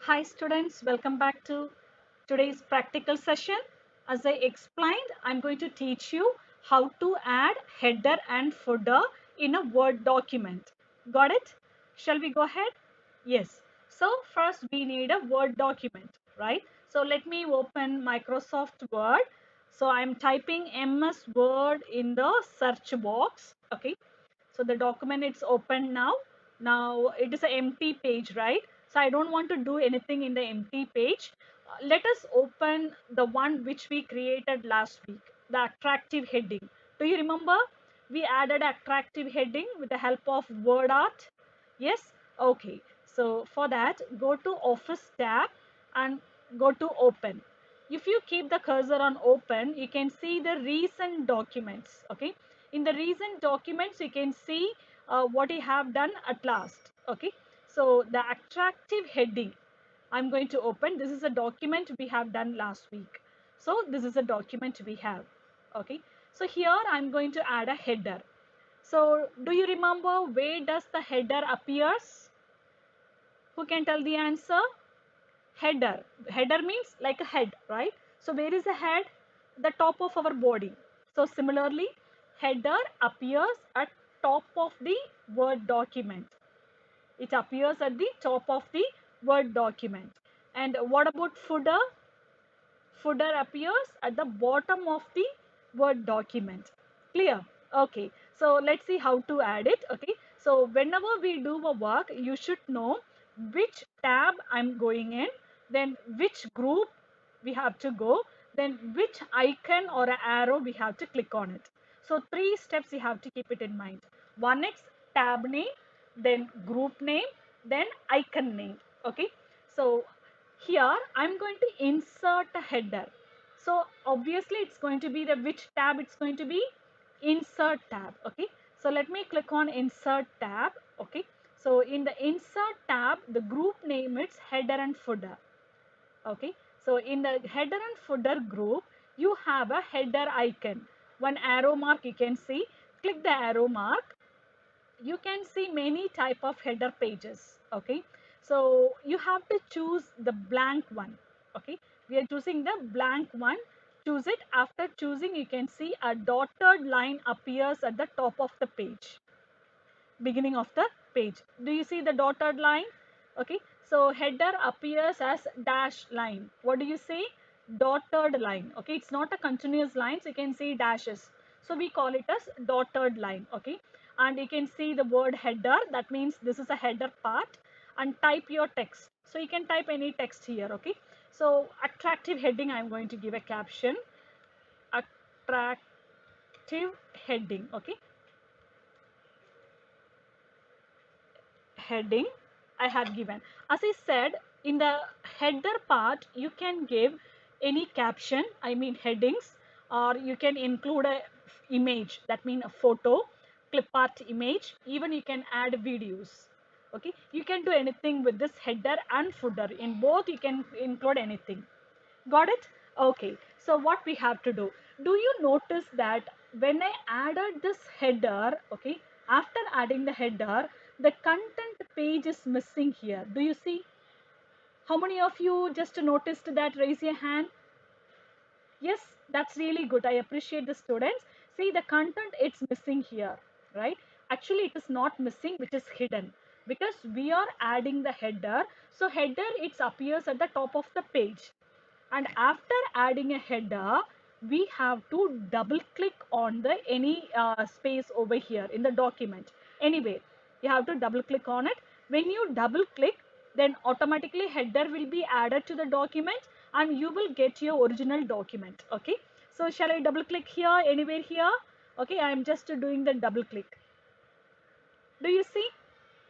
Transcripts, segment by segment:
Hi students, welcome back to today's practical session. As I explained, I'm going to teach you how to add header and footer in a Word document. Got it? Shall we go ahead? Yes. So first we need a Word document, right? So let me open Microsoft Word. So I'm typing MS Word in the search box. Okay. So the document it's open now. Now it is an empty page, right? So I don't want to do anything in the empty page. Let us open the one which we created last week, the attractive heading. Do you remember? We added attractive heading with the help of word art. Yes? Okay. So for that, go to Office tab and go to Open. If you keep the cursor on Open, you can see the recent documents. Okay. In the recent documents, you can see what you have done at last. Okay. So the attractive heading, I'm going to open. This is a document we have done last week. So this is a document we have. Okay. So here I'm going to add a header. So do you remember where does the header appears? Who can tell the answer? Header. Header means like a head, right? So where is the head? The top of our body. So similarly, header appears at top of the Word document. It appears at the top of the Word document. And what about footer? Footer appears at the bottom of the Word document. Clear? Okay. So let's see how to add it. Okay. So whenever we do a work, you should know which tab I'm going in, then which group we have to go, then which icon or an arrow we have to click on it. So three steps you have to keep it in mind. One is tab name, then group name, then icon name. Okay. So here I'm going to insert a header. So obviously it's going to be the which tab it's going to be? Insert tab. Okay. So let me click on insert tab. Okay. So in the insert tab, the group name is header and footer. Okay. So in the header and footer group, you have a header icon. One arrow mark you can see. Click the arrow mark. You can see many type of header pages. Okay. So you have to choose the blank one. Okay. We are choosing the blank one. Choose it. After choosing, you can see a dotted line appears at the top of the page, beginning of the page. Do you see the dotted line? Okay. So header appears as dash line. What do you say? Dotted line. Okay. It's not a continuous line. So you can see dashes. So we call it as dotted line. Okay. And you can see the word header. That means this is a header part. And type your text. So you can type any text here. Okay. So attractive heading, I'm going to give a caption. Attractive heading. Okay. Heading I have given. As I said, in the header part, you can give any caption, I mean headings, or you can include a image, that means a photo, clip art image, even you can add videos. Okay, you can do anything with this header and footer. In both, you can include anything. Got it? Okay. So what we have to do? Do you notice that when I added this header, okay, after adding the header, the content page is missing here. Do you see? How many of you just noticed that? Raise your hand. Yes, that's really good. I appreciate the students. See, the content it's missing here, right? Actually, it is not missing, which is hidden because we are adding the header. So header, it appears at the top of the page. And after adding a header, we have to double click on the any space over here in the document. Anyway, you have to double click on it. When you double click, then automatically header will be added to the document and you will get your original document. Okay. So shall I double click here, anywhere here? Okay, I am just doing the double click. Do you see?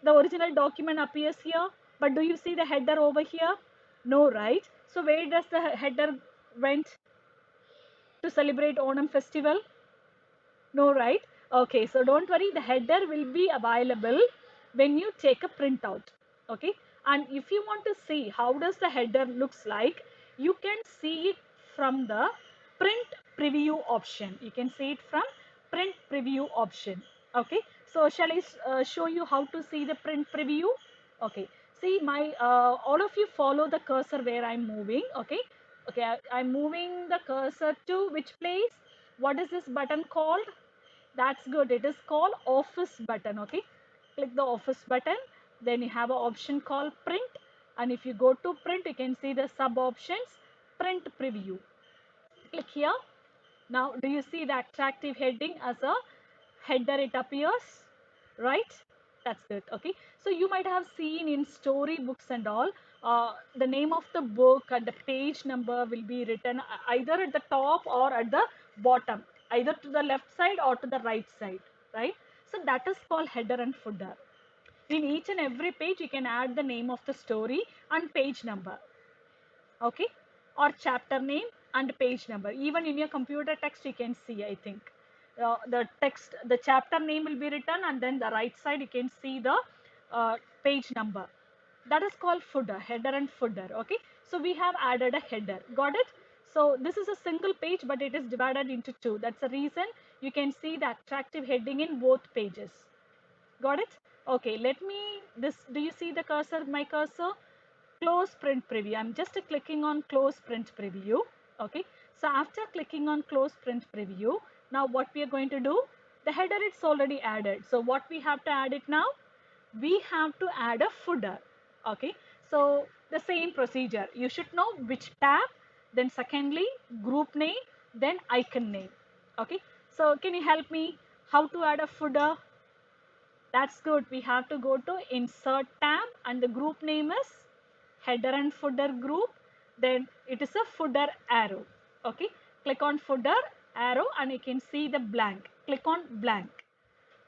The original document appears here, but do you see the header over here? No, right? So where does the header went to celebrate Onam festival? No, right? Okay, so don't worry, the header will be available when you take a printout. Okay, and if you want to see how does the header looks like, you can see it from the print preview option. You can see it from print preview option. Okay, so shall I show you how to see the print preview? Okay, See my all of you follow the cursor where I'm moving. Okay, okay, I'm moving the cursor to which place? What is this button called? That's good. It is called office button. Okay, click the office button. Then you have an option called print, and if you go to print, you can see the sub options print preview. Click here. Now, do you see the attractive heading as a header? It appears, right? That's good. Okay. So you might have seen in storybooks and all, the name of the book and the page number will be written either at the top or at the bottom, either to the left side or to the right side, right? So that is called header and footer. In each and every page, you can add the name of the story and page number, okay, or chapter name and page number. Even in your computer text you can see, I think, the text, the chapter name will be written, and then the right side you can see the page number. That is called footer, header and footer. Okay, so we have added a header, got it? So this is a single page, but it is divided into two. That's the reason you can see the attractive heading in both pages. Got it? Okay, let me, this, do you see the cursor, my cursor? Close print preview. I'm just clicking on close print preview. Okay, so after clicking on close print preview, now what we are going to do, the header it's already added. So what we have to add it now? We have to add a footer. Okay, so the same procedure. You should know which tab, then secondly, group name, then icon name. Okay, so can you help me how to add a footer? That's good. We have to go to insert tab and the group name is header and footer group. Then it is a footer arrow. Okay. Click on footer arrow and you can see the blank. Click on blank.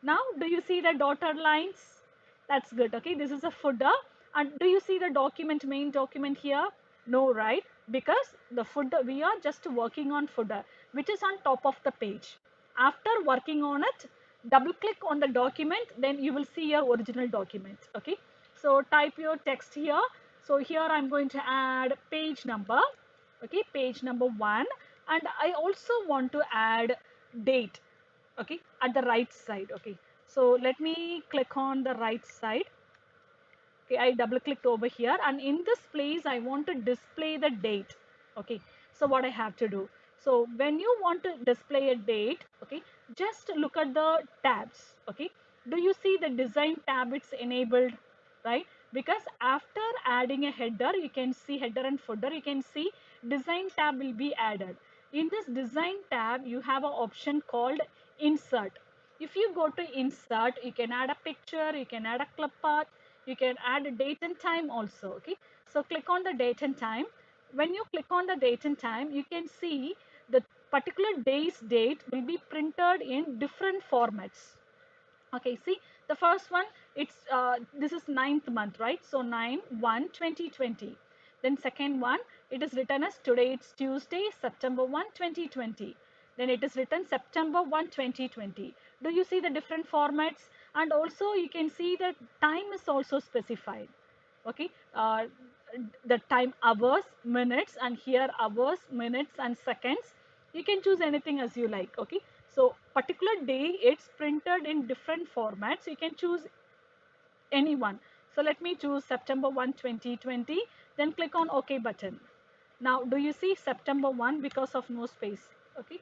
Now, do you see the dotted lines? That's good. Okay. This is a footer. And do you see the document, main document here? No, right? Because the footer, we are just working on footer, which is on top of the page. After working on it, double click on the document, then you will see your original document. Okay. So type your text here. So here I'm going to add page number. Okay. Page number 1. And I also want to add date. Okay. At the right side. Okay. So let me click on the right side. Okay, I double clicked over here, and in this place I want to display the date. Okay, so what I have to do, so when you want to display a date, okay, just look at the tabs. Okay, do you see the design tab? It's enabled, right? Because after adding a header, you can see header and footer, you can see design tab will be added. In this design tab you have an option called insert. If you go to insert, you can add a picture, you can add a clip art, you can add a date and time also. Okay, so click on the date and time. When you click on the date and time, you can see the particular day's date will be printed in different formats. Okay, see the first one, it's this is ninth month, right? So 9/1/2020. Then second one, it is written as today it's Tuesday, September 1, 2020. Then it is written September 1, 2020. Do you see the different formats? And also you can see that time is also specified. Okay, the time, hours, minutes, and here hours, minutes, and seconds. You can choose anything as you like. Okay, so particular day it's printed in different formats. You can choose any one. So let me choose September 1, 2020. Then click on OK button. Now, do you see September 1 because of no space? Okay.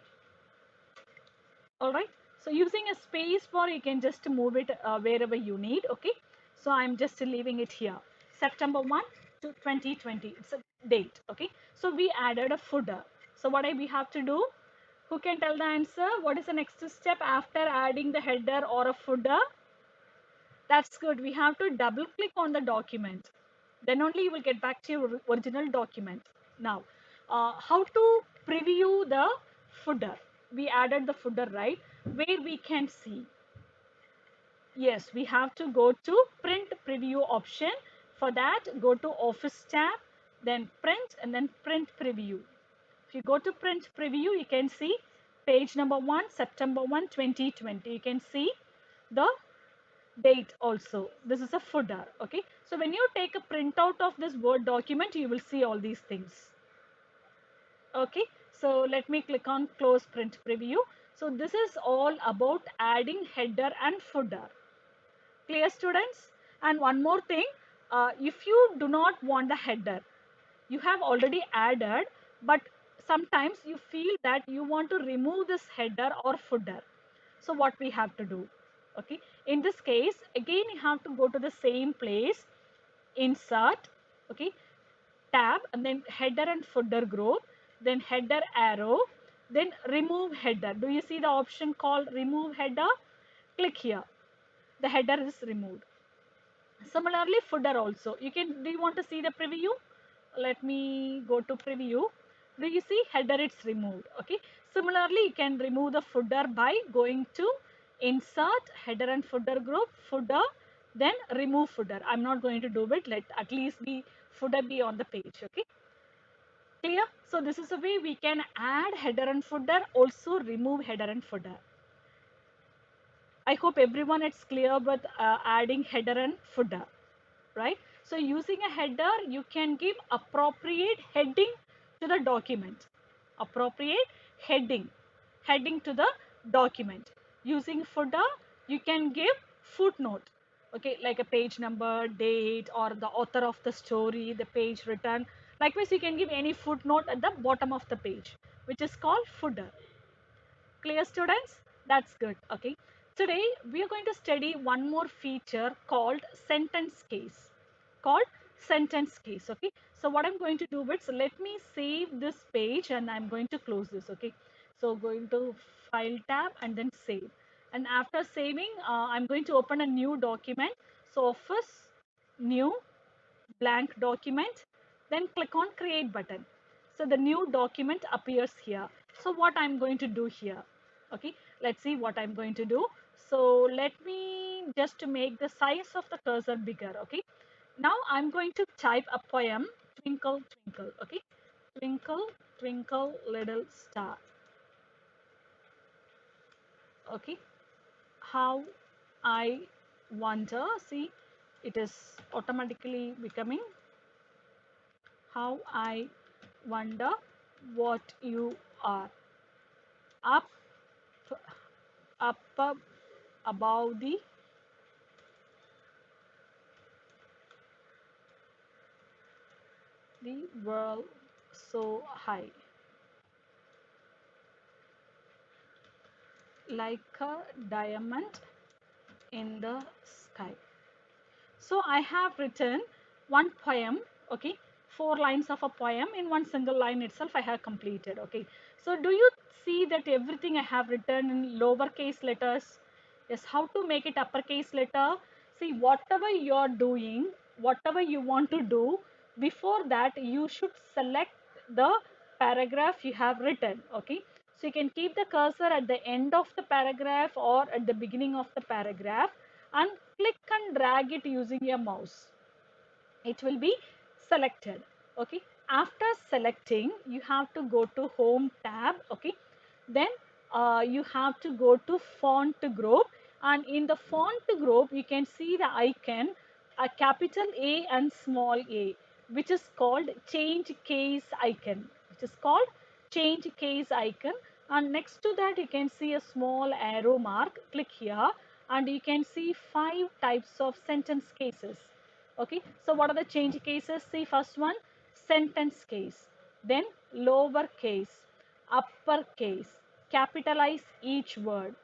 All right. So using a space bar, you can just move it wherever you need. Okay. So I'm just leaving it here. September 1 to 2020. It's a date. Okay. So we added a footer. So what we have to do? Who can tell the answer? What is the next step after adding the header or a footer? That's good. We have to double click on the document. Then only you will get back to your original document. Now, how to preview the footer? We added the footer, right? Where we can see. Yes, we have to go to print preview option. For that, go to office tab, then print and then print preview. If you go to print preview, you can see page number 1, September 1, 2020. You can see the date also. This is a footer. Okay, so when you take a printout of this Word document, you will see all these things. Okay, so let me click on close print preview. So this is all about adding header and footer. Clear, students? And one more thing, if you do not want the header, you have already added, but sometimes you feel that you want to remove this header or footer. So what we have to do? Okay, in this case, again, you have to go to the same place, insert, okay, tab, and then header and footer group, then header arrow, then remove header. Do you see the option called remove header? Click here. The header is removed. Similarly, footer also. Do you want to see the preview? Let me go to preview. Do you see header it's removed? Okay. Similarly, you can remove the footer by going to insert, header and footer group, footer, then remove footer. I'm not going to do it. Let at least the footer be on the page. Okay. Clear? So this is a way we can add header and footer, also remove header and footer. I hope everyone is clear with adding header and footer, right? So using a header, you can give appropriate heading to the document. Appropriate heading to the document. Using footer, you can give footnote, okay, like a page number, date, or the author of the story, the page written. Likewise, you can give any footnote at the bottom of the page, which is called footer. Clear, students? That's good. Okay. Today we are going to study one more feature called sentence case. Called sentence case. Okay. So what I'm going to do is, let me save this page and I'm going to close this. Okay. So going to file tab and then save. And after saving, I'm going to open a new document. So office, new, blank document, then click on create button. So the new document appears here. So what I'm going to do here? Okay, let's see what I'm going to do. So let me just make the size of the cursor bigger. Okay, now I'm going to type a poem, Twinkle Twinkle. Okay, twinkle twinkle little star. Okay, how I wonder, see, it is automatically becoming, how I wonder what you are. Up, up above the world so high, like a diamond in the sky. So I have written one poem, okay, 4 lines of a poem in one single line itself I have completed, okay. So do you see that everything I have written in lowercase letters? Yes, how to make it uppercase letter? See, whatever you're doing, whatever you want to do, before that you should select the paragraph you have written, okay. So you can keep the cursor at the end of the paragraph or at the beginning of the paragraph and click and drag it using your mouse. It will be selected. Okay. After selecting, you have to go to home tab. Okay. Then you have to go to font group, and in the font group you can see the icon, a capital A and small a, which is called change case icon, which is called change case icon. And next to that you can see a small arrow mark. Click here and you can see 5 types of sentence cases. Okay, so what are the change cases? See, first one, sentence case, then lower case, upper case, capitalize each word,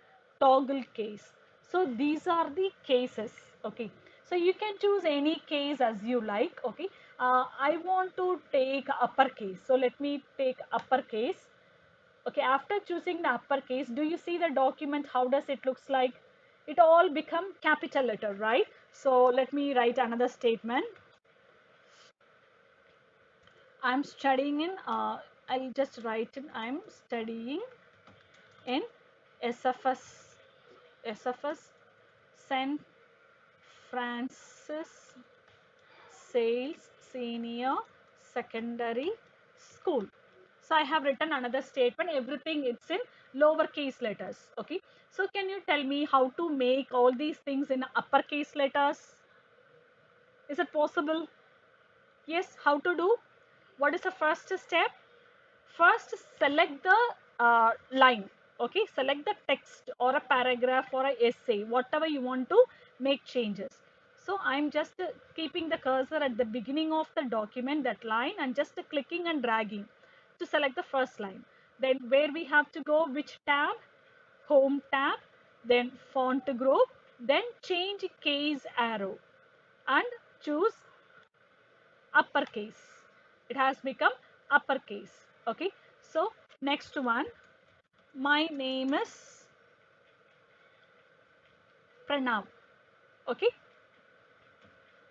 toggle case. So these are the cases. Okay, so you can choose any case as you like. Okay, I want to take uppercase, so let me take uppercase. Okay, after choosing the uppercase, do you see the document? How does it looks like? It all become capital letter, right? So let me write another statement. I'm studying in, I'll just write in, I'm studying in SFS, SFS, St. Francis Sales Senior Secondary School. So I have written another statement, everything it's in lowercase letters. Okay, so can you tell me how to make all these things in uppercase letters? Is it possible? Yes, how to do? What is the first step? First, select the line. Okay, select the text or a paragraph or a essay, whatever you want to make changes. So I'm just keeping the cursor at the beginning of the document, that line, and just clicking and dragging to select the first line. Then where we have to go, which tab? Home tab, then font group, then change case arrow and choose uppercase. It has become uppercase. Okay. So next one, my name is Pranav. Okay.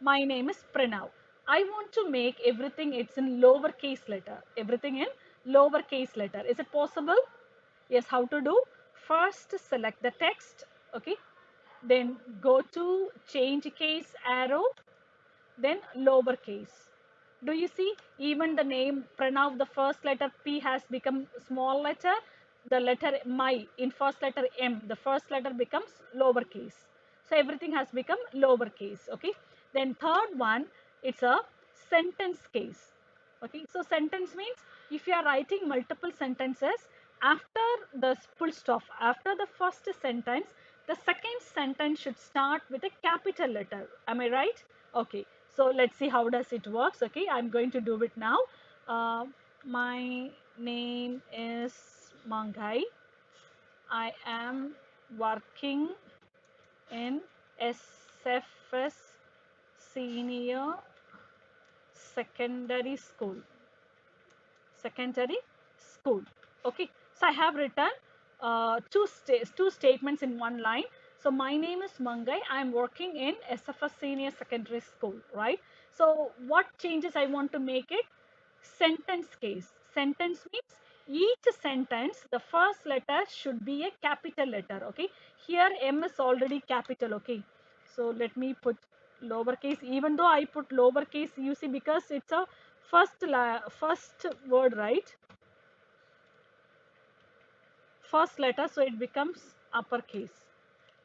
My name is Pranav. I want to make everything it's in lowercase letter. Everything in lowercase letter. Is it possible? Yes, how to do? First select the text. Okay. Then go to change case arrow, then lowercase. Do you see even the name Pranav, the first letter P has become small letter, the letter my in first letter M, the first letter becomes lowercase. So everything has become lowercase. Okay. Then third one, it's a sentence case. Okay. So sentence means if you are writing multiple sentences, after the full stop, after the first sentence, the second sentence should start with a capital letter. Am I right? Okay. So let's see how does it works. Okay, I'm going to do it now. My name is Mangai. I am working in SFS Senior Secondary School. Secondary School. Okay, so I have written two statements in one line. So my name is Mangai. I'm working in SFS Senior Secondary School, right? So what changes I want to make it? Sentence case. Sentence means each sentence, the first letter should be a capital letter. Okay, here M is already capital. Okay, so let me put lowercase. Even though I put lowercase, you see, because it's a first word, right? First letter, so it becomes uppercase.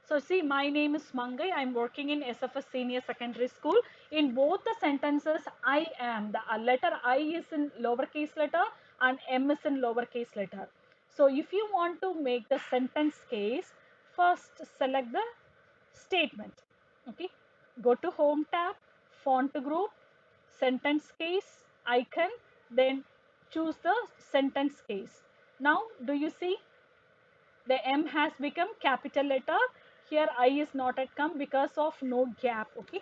So see, my name is Mangai. I'm working in SFS Senior Secondary School. In both the sentences, I am. The letter I is in lowercase letter and M is in lowercase letter. So if you want to make the sentence case, first select the statement. Okay. Go to Home tab, Font group, Sentence case icon, then choose the sentence case. Now, do you see the M has become capital letter? Here I is not at come because of no gap. Okay.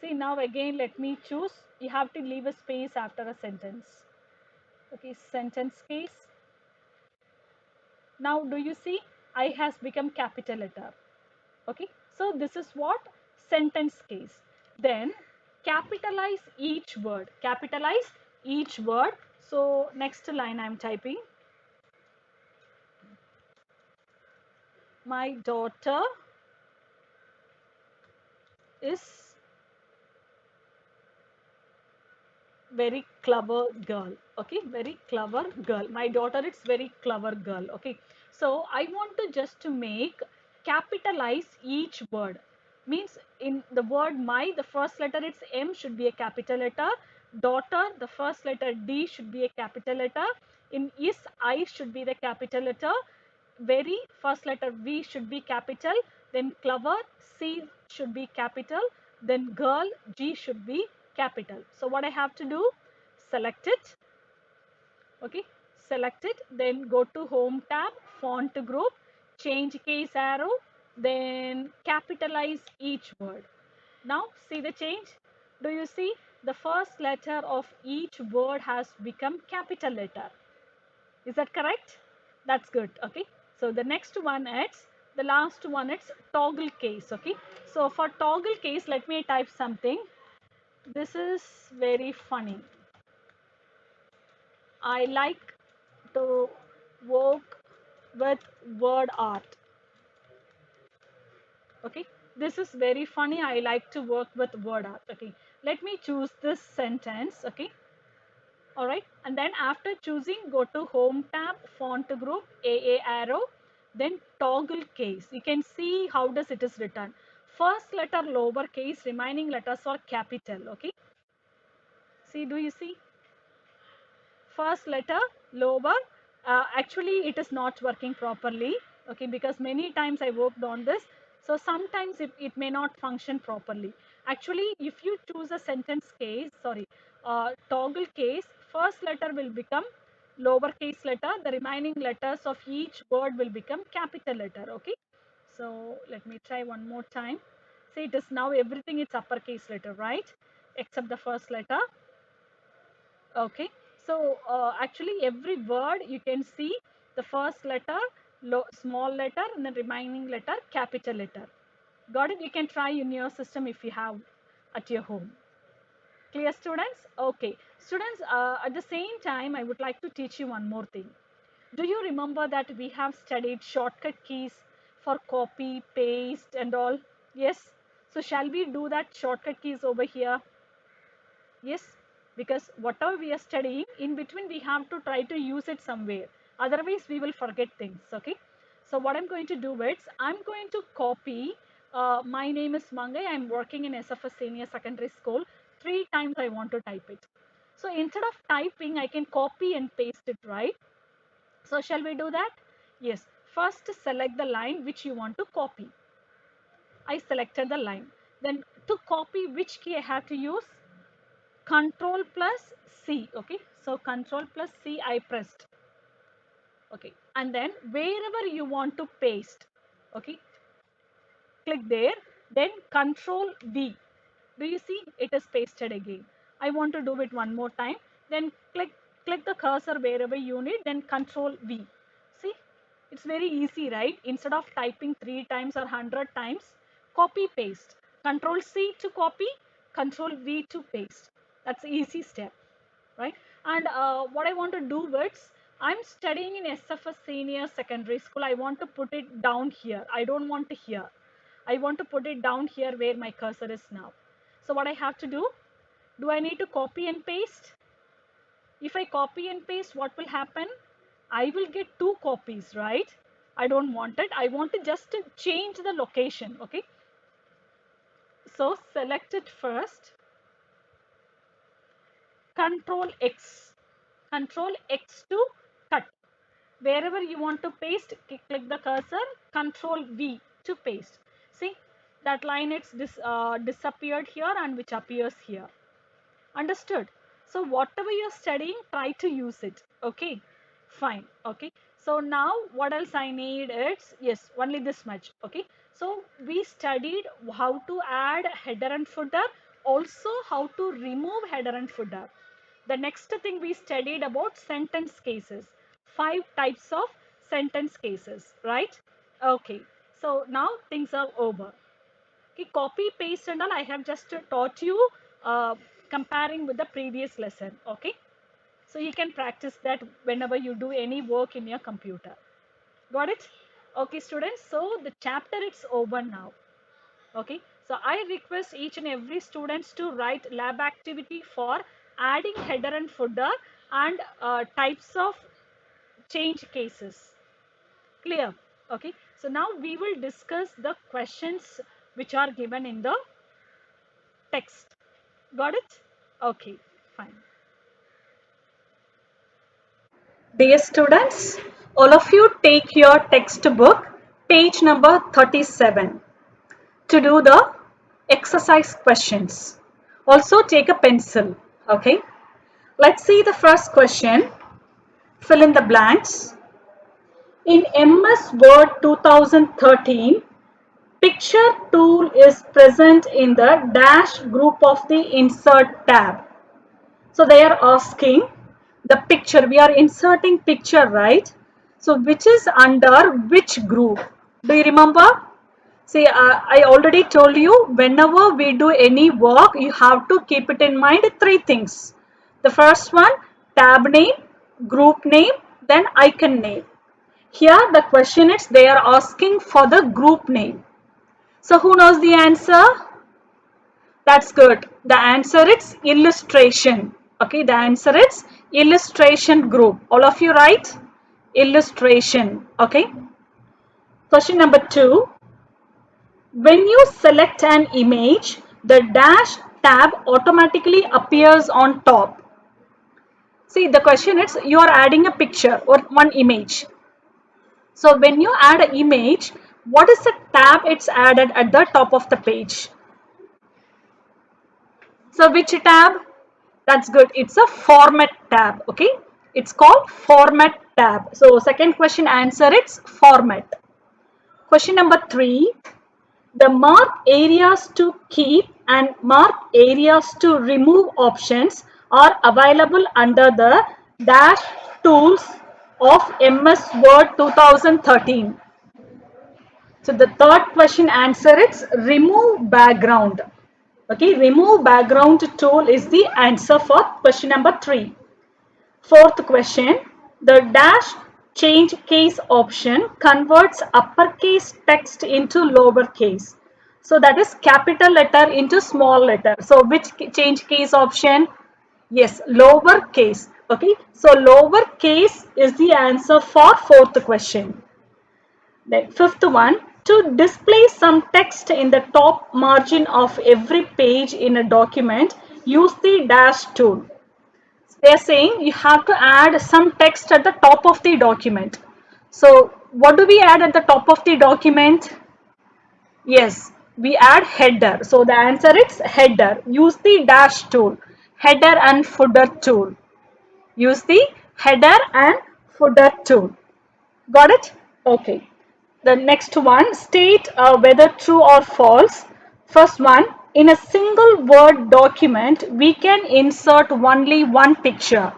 See, now again let me choose. You have to leave a space after a sentence. Okay, sentence case. Now do you see I has become capital letter? Okay, so this is what sentence case. Then capitalize each word. Capitalize each word. So next line I'm typing. My daughter is very clever girl. Okay, very clever girl. My daughter is very clever girl. Okay, so I want to just to make capitalize each word. Means in the word my, the first letter it's M should be a capital letter. Daughter, the first letter D should be a capital letter. In is, I should be the capital letter. Very, first letter V should be capital. Then clever, C should be capital. Then girl, G should be capital. So what I have to do, select it. Okay, select it, then go to Home tab, Font group, change case arrow, then capitalize each word. Now see the change. Do you see the first letter of each word has become capital letter? Is that correct? That's good. Okay, so the next one is, the last one, it's toggle case. Okay, so for toggle case, let me type something. This is very funny. I like to work with word art. Okay, this is very funny. I like to work with word art. Okay, let me choose this sentence. Okay, all right, and then after choosing, go to Home tab, Font group, AA arrow, then toggle case. You can see how does it is written. First letter lowercase, remaining letters are capital. Okay, see, do you see? First letter lower, actually it is not working properly. Okay, because many times I worked on this. So sometimes it may not function properly. Actually, if you choose a sentence case, sorry, toggle case, first letter will become lowercase letter, the remaining letters of each word will become capital letter. Okay. So let me try one more time. See, it is now everything is uppercase letter, right? Except the first letter. Okay. So actually every word you can see the first letter, small letter, and the remaining letter, capital letter. Got it? You can try in your system if you have at your home. Clear, students? Okay. Students, at the same time, I would like to teach you one more thing. Do you remember that we have studied shortcut keys for copy, paste, and all? Yes. So shall we do that shortcut keys over here? Yes, because whatever we are studying, in between we have to try to use it somewhere. Otherwise, we will forget things. Okay. So what I'm going to do is, I'm going to copy. My name is Mangai. I'm working in SFS Senior Secondary School. 3 times I want to type it. So instead of typing, I can copy and paste it, right? So shall we do that? Yes. First, select the line which you want to copy. I selected the line. Then to copy, which key I have to use? Control plus C. Okay, so Control plus C I pressed. Okay, and then wherever you want to paste, okay, click there. Then Control V. Do you see it is pasted again? I want to do it one more time. Then click the cursor wherever you need. Then Control V. See, it's very easy, right? Instead of typing 3 times or 100 times, copy paste. Control C to copy, Control V to paste. That's the easy step, right? And what I want to do is, I'm studying in SFS Senior Secondary School. I want to put it down here. I don't want to here. I want to put it down here where my cursor is now. So what I have to do I need to copy and paste? If I copy and paste, what will happen? I will get 2 copies, right? I don't want it. I want to just change the location, okay? So select it first, Control X. Control X to cut. Wherever you want to paste, click the cursor, Control V to paste. See, that line it's disappeared here and which appears here. Understood? So whatever you're studying, try to use it. Okay, fine. Okay, so now what else I need is, yes, only this much. Okay, so we studied how to add header and footer, also how to remove header and footer. The next thing we studied about sentence cases, 5 types of sentence cases, right? Okay, so now things are over. Okay, copy paste and all I have just taught you, uh, comparing with the previous lesson. Okay, so you can practice that whenever you do any work in your computer. Got it? Okay, students, so the chapter is over now. Okay, so I request each and every students to write lab activity for adding header and footer and types of change cases. Clear? Okay, so now we will discuss the questions which are given in the text. Got it? Okay, fine. Dear students, all of you take your textbook, page number 37, to do the exercise questions. Also take a pencil, okay? Let's see the first question. Fill in the blanks. In MS Word 2013, picture tool is present in the dash group of the insert tab. So they are asking the picture, we are inserting picture, right? So which is under which group? Do you remember? See, I already told you, whenever we do any work, you have to keep it in mind 3 things. The first one, tab name, group name, then icon name. Here the question is, they are asking for the group name. So who knows the answer? That's good. The answer is illustration. Okay, the answer is illustration group. All of you write illustration. Okay. Question number 2. When you select an image, the dash tab automatically appears on top. See, the question is, you are adding a picture or one image. So when you add an image, What is the tab it's added at the top of the page? So which tab? That's good. It's a format tab. Okay. It's called format tab. So second question answer, it's format. Question number 3. The mark areas to keep and mark areas to remove options are available under the dash tools of MS Word 2013. So the third question answer is remove background. Okay, remove background tool is the answer for question number 3. Fourth question, the dash change case option converts uppercase text into lowercase. So that is capital letter into small letter. So which change case option? Yes, lowercase. Okay, so lowercase is the answer for fourth question. Then fifth one, to display some text in the top margin of every page in a document, use the dash tool. They're saying you have to add some text at the top of the document. So what do we add at the top of the document? Yes, we add header. So the answer is header. Use the dash tool. Header and footer tool. Use the header and footer tool. Got it? Okay. The next one, state whether true or false. First one, in a single word document, we can insert only one picture.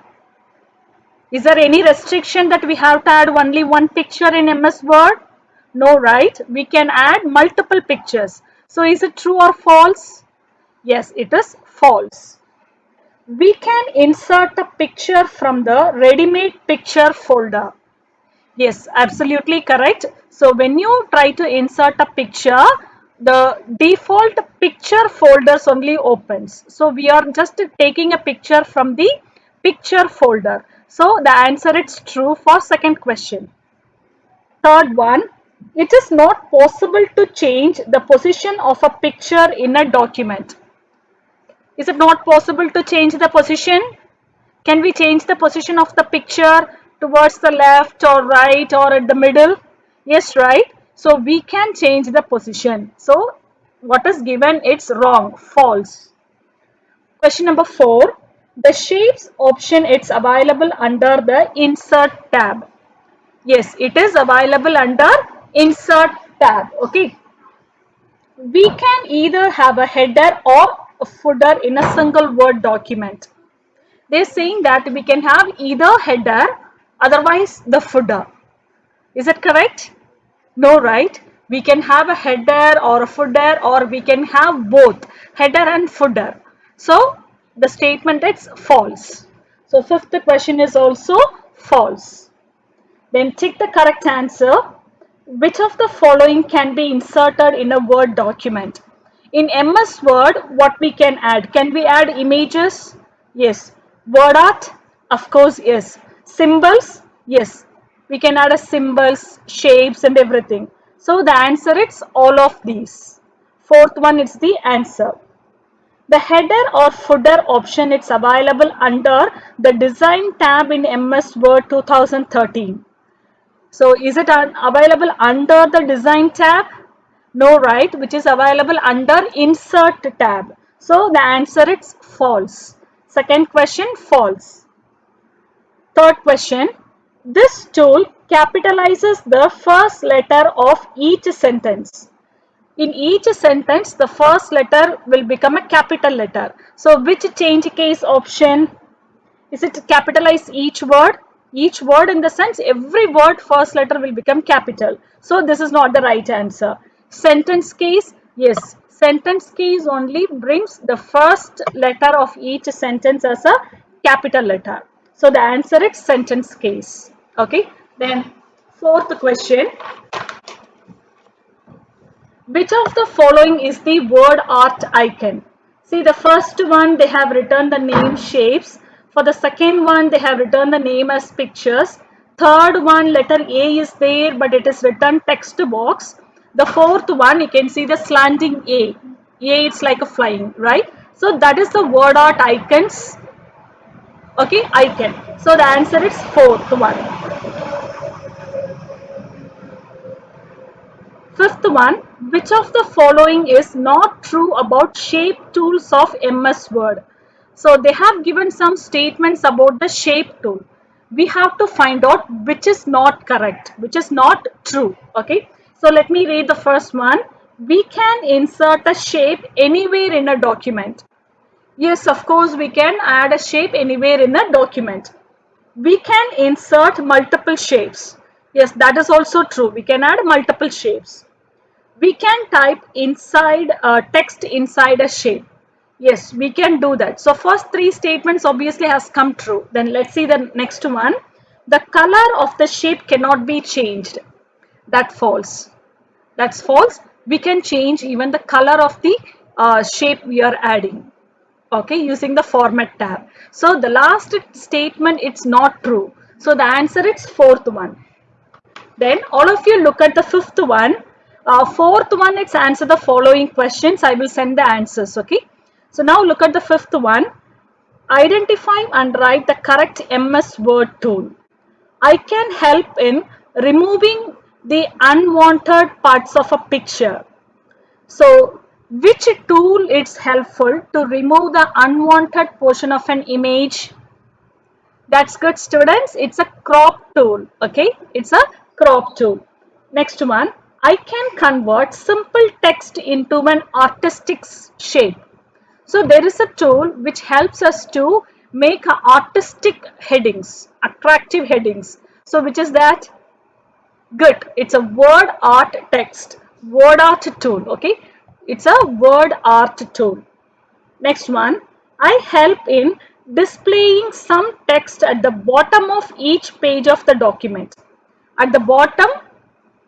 Is there any restriction that we have to add only one picture in MS Word? No, right? We can add multiple pictures. So is it true or false? Yes, it is false. We can insert a picture from the ready-made picture folder. Yes, absolutely correct. So when you try to insert a picture, the default picture folders only opens. So we are just taking a picture from the picture folder. So the answer is true for second question. Third one, it is not possible to change the position of a picture in a document. Is it not possible to change the position? Can we change the position of the picture towards the left or right or at the middle? Yes, right. So we can change the position. So what is given? It's wrong, false. Question number 4. The shapes option, it's available under the insert tab. Yes, it is available under insert tab. Okay. We can either have a header or a footer in a single word document. They're saying that we can have either header, otherwise the footer. Is it correct? No, right? We can have a header or a footer, or we can have both header and footer. So the statement is false. So fifth question is also false. Then tick the correct answer. Which of the following can be inserted in a Word document? In MS Word, what we can add? Can we add images? Yes. Word art? Of course, yes. Symbols? Yes. We can add a symbols, shapes and everything. So the answer is all of these. Fourth one is the answer. The header or footer option, it's available under the design tab in MS Word 2013. So is it available under the design tab? No, right, which is available under insert tab. So the answer is false. Second question, false. Third question, this tool capitalizes the first letter of each sentence. In each sentence, the first letter will become a capital letter. So which change case option? Is it capitalize each word? Each word in the sense every word first letter will become capital. So this is not the right answer. Sentence case, yes. Sentence case only brings the first letter of each sentence as a capital letter. So the answer is sentence case. Okay. Then fourth question. Which of the following is the word art icon? See, the first one, they have written the name shapes. For the second one, they have written the name as pictures. Third one, letter A is there, but it is written text box. The fourth one, you can see the slanting A. A, it's like a flying, right? So that is the word art icons. Okay, icon. So the answer is fourth one. Fifth one, which of the following is not true about shape tools of MS Word? So they have given some statements about the shape tool. We have to find out which is not correct, which is not true. Okay. So let me read the first one. We can insert a shape anywhere in a document. Yes, of course, we can add a shape anywhere in a document. We can insert multiple shapes. Yes, that is also true. We can add multiple shapes. We can type inside text inside a shape. Yes, we can do that. So first three statements obviously has come true. Then let's see the next one. The color of the shape cannot be changed. That false. That's false. We can change even the color of the shape we are adding. Okay, using the format tab. So the last statement, it's not true. So the answer is fourth one. Then all of you look at the fifth one. Fourth one, it's answer the following questions. I will send the answers. Okay. So now look at the fifth one. Identify and write the correct MS Word tool. I can help in removing the unwanted parts of a picture. So which tool is helpful to remove the unwanted portion of an image? That's good, students. It's a crop tool. Okay, it's a crop tool. Next one, I can convert simple text into an artistic shape. So there is a tool which helps us to make artistic headings, attractive headings. So which is that? Good. It's a word art text, word art tool. Okay, it's a word art tool. Next one, I help in displaying some text at the bottom of each page of the document. At the bottom,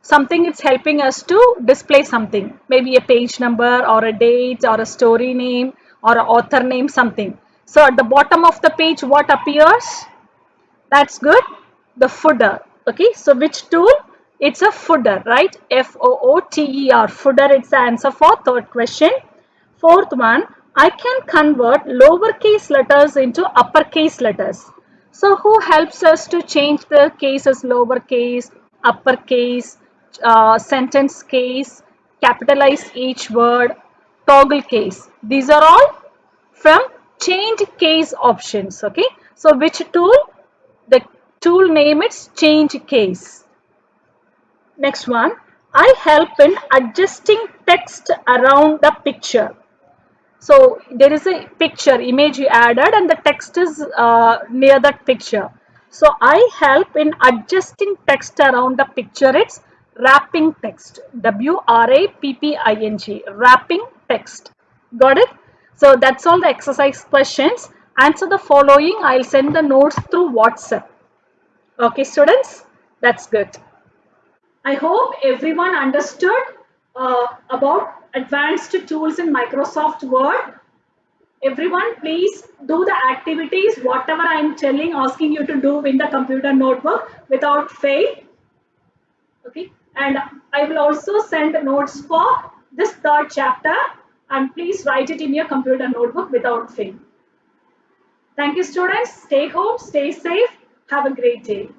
something it's helping us to display something, maybe a page number or a date or a story name or an author name, something. So at the bottom of the page, what appears? That's good. The footer. Okay, so which tool? It's a footer, right? Footer. Footer, it's the answer for third question. Fourth one, I can convert lowercase letters into uppercase letters. So who helps us to change the cases lowercase, uppercase, sentence case, capitalize each word, toggle case? These are all from change case options. Okay, so which tool? The tool name is change case. Next one, I help in adjusting text around the picture. So there is a picture image you added and the text is near that picture. So I help in adjusting text around the picture. It's wrapping text. WRAPPING. Wrapping text. Got it? So that's all the exercise questions. Answer the following. I'll send the notes through WhatsApp. Okay, students? That's good. I hope everyone understood about advanced tools in Microsoft Word. Everyone, please do the activities, whatever I am telling, asking you to do in the computer notebook without fail. Okay, and I will also send notes for this third chapter, and please write it in your computer notebook without fail. Thank you, students. Stay home, stay safe. Have a great day.